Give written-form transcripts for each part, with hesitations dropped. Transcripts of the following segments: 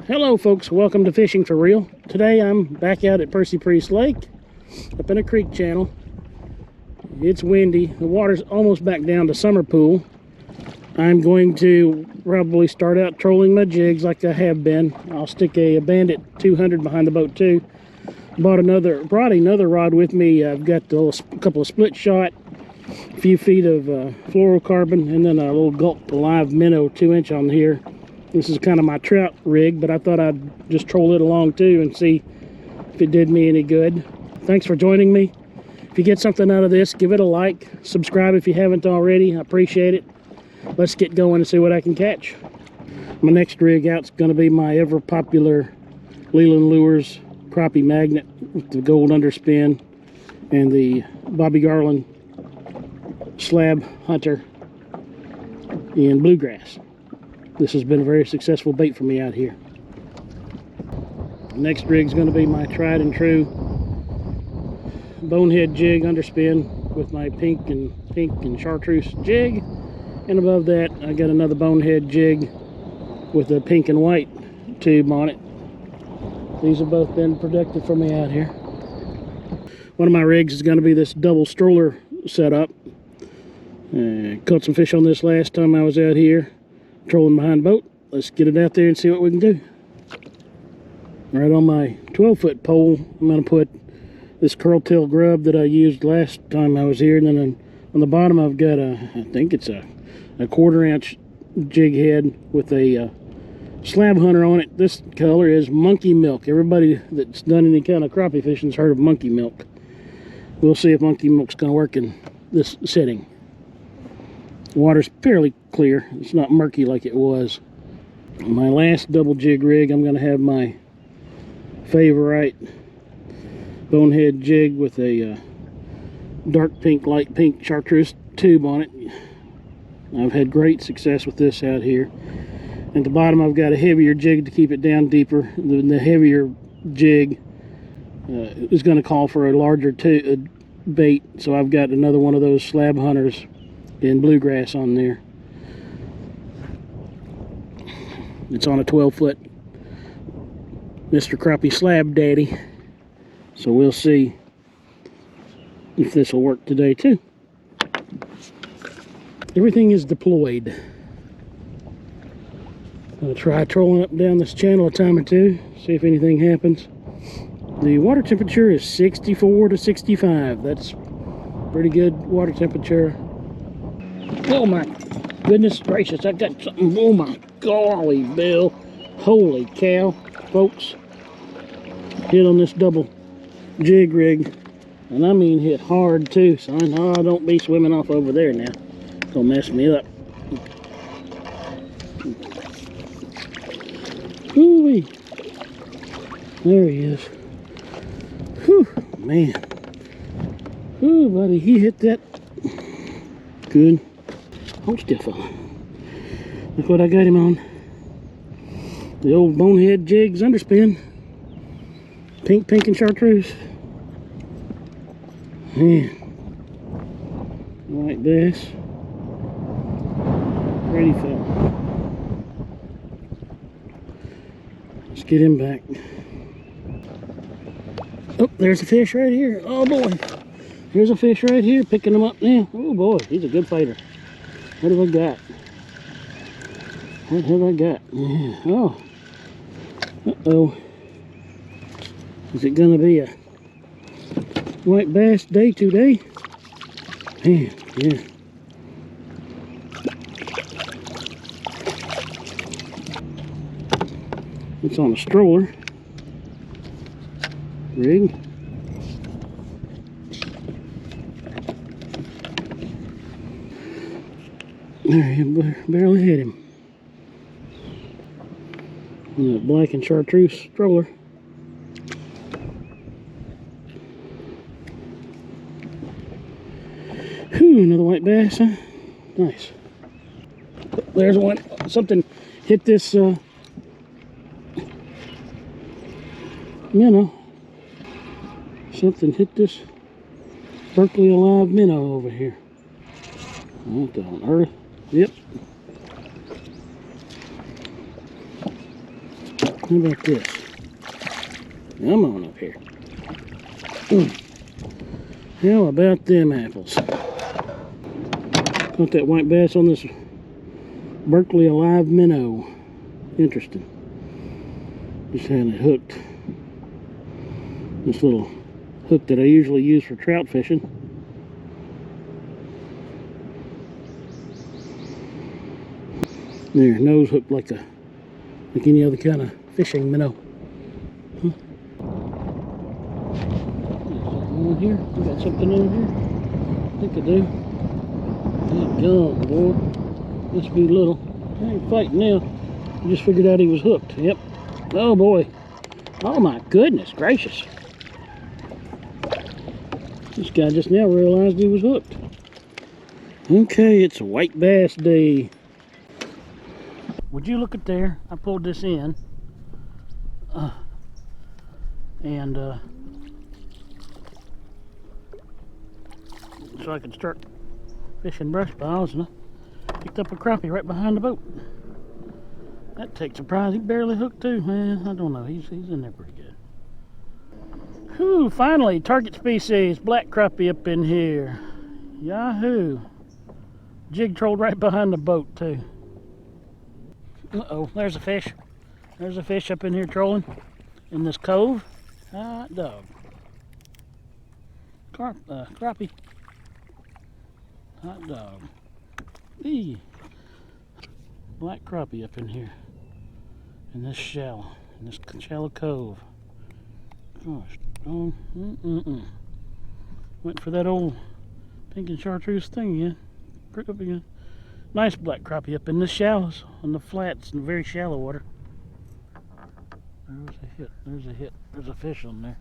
Hello folks, welcome to Fishing for Real. Today I'm back out at Percy Priest Lake, up in a creek channel. It's windy, the water's almost back down to summer pool. I'm going to probably start out trolling my jigs like I have been. I'll stick a Bandit 200 behind the boat too. Brought another rod with me. I've got a couple of split shot, a few feet of fluorocarbon, and then a little Gulp live minnow 2-inch on here. This is kind of my trout rig, but I thought I'd just troll it along too and see if it did me any good. Thanks for joining me. If you get something out of this, give it a like. Subscribe if you haven't already. I appreciate it. Let's get going and see what I can catch. My next rig out's going to be my ever popular Leland Lures Crappie magnet with the gold underspin and the Bobby Garland slab hunter in bluegrass. This has been a very successful bait for me out here. The next rig is going to be my tried and true bonehead jig underspin with my pink and chartreuse jig, and above that I got another bonehead jig with a pink and white tube on it. These have both been productive for me out here. One of my rigs is going to be this double stroller setup. Caught some fish on this last time I was out here trolling behind the boat. Let's get it out there and see what we can do. Right on my 12-foot pole, I'm going to put this curl-tail grub that I used last time I was here, and then on the bottom I've got I think it's a 1/4-inch jig head with a slab hunter on it. This color is monkey milk. Everybody that's done any kind of crappie fishing has heard of monkey milk. We'll see if monkey milk's going to work in this setting. The water's fairly clear. It's not murky like it was. My last double jig rig, I'm going to have my favorite bonehead jig with a dark pink, light pink chartreuse tube on it. I've had great success with this out here. At the bottom I've got a heavier jig to keep it down deeper. The heavier jig is going to call for a larger bait, so I've got another one of those slab hunters in bluegrass on there. It's on a 12-foot Mr. Crappie Slab Daddy, so we'll see if this will work today too. Everything is deployed. I'm going to try trolling up and down this channel a time or two, see if anything happens. The water temperature is 64 to 65. That's pretty good water temperature. Oh my goodness gracious, I got something. Oh my golly, Bill. Holy cow, folks. Hit on this double jig rig. And I mean hit hard too, son. Oh, don't be swimming off over there now. Gonna mess me up. Ooh-wee. There he is. Whew, man. Ooh, buddy, he hit that good. Hold still, fella. Look what I got him on. The old bonehead jigs underspin. Pink and chartreuse. Man. White bass. Pretty fella. Let's get him back. Oh, there's a fish right here. Oh boy. Here's a fish right here, picking him up now. Oh boy, he's a good fighter. What have I got? What have I got? Yeah. Oh. Uh-oh. Is it going to be a white bass day today? Man, yeah. It's on a stroller rig. There, you barely hit him. And that black and chartreuse stroller. Whew, another white bass, huh? Nice. There's one. Something hit this, you know, something hit this Berkeley Alive minnow over here. What on earth? Yep. How about this? Come on up here. How about them apples? Caught that white bass on this Berkeley Alive minnow. Interesting. Just had it hooked. This little hook that I usually use for trout fishing. There, nose hooked like any other kind of fishing minnow. Huh? On here? We got something on here? I think I do. Good gum, boy. Must be little. I ain't fighting now. I just figured out he was hooked. Yep. Oh boy. Oh my goodness gracious. This guy just now realized he was hooked. Okay, it's a white bass day. Would you look at there? I pulled this in. So I could start fishing brush piles, and I picked up a crappie right behind the boat. That takes surprise. He barely hooked too, man. I don't know. He's in there pretty good. Whew, finally, target species, black crappie up in here. Yahoo! Jig trolled right behind the boat too. Uh-oh, there's a fish. There's a fish up in here trolling in this cove. Hot dog. Crappie. Hot dog. Eee. Black crappie up in here. In this shallow cove. Gosh. Oh, Went for that old pink and chartreuse thing again. Prick up again. Nice black crappie up in the shallows, on the flats, in very shallow water. There's a hit. There's a hit. There's a fish on there.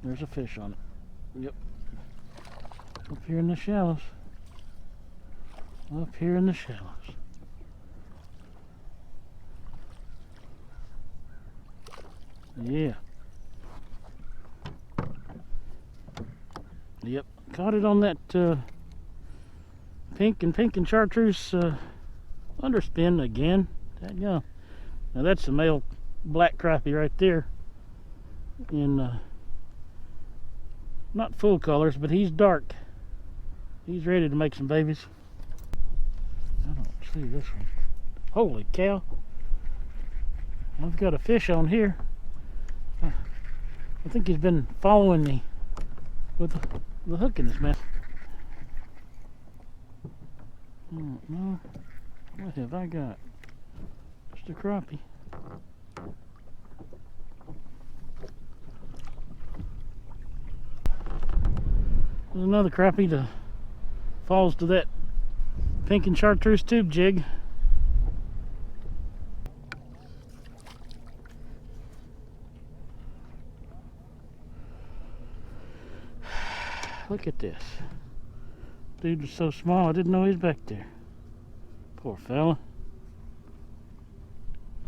There's a fish on it. Yep. Up here in the shallows. Up here in the shallows. Yeah. Yep. Caught it on that pink and chartreuse underspin again. Now that's the male black crappie right there. In not full colors, but he's dark. He's ready to make some babies. I don't see this one. Holy cow. I've got a fish on here. I think he's been following me with the hook in his mouth. I don't know. What have I got? Just a crappie. There's another crappie that falls to that pink and chartreuse tube jig. Look at this. Dude was so small I didn't know he was back there. Poor fella.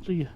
See ya.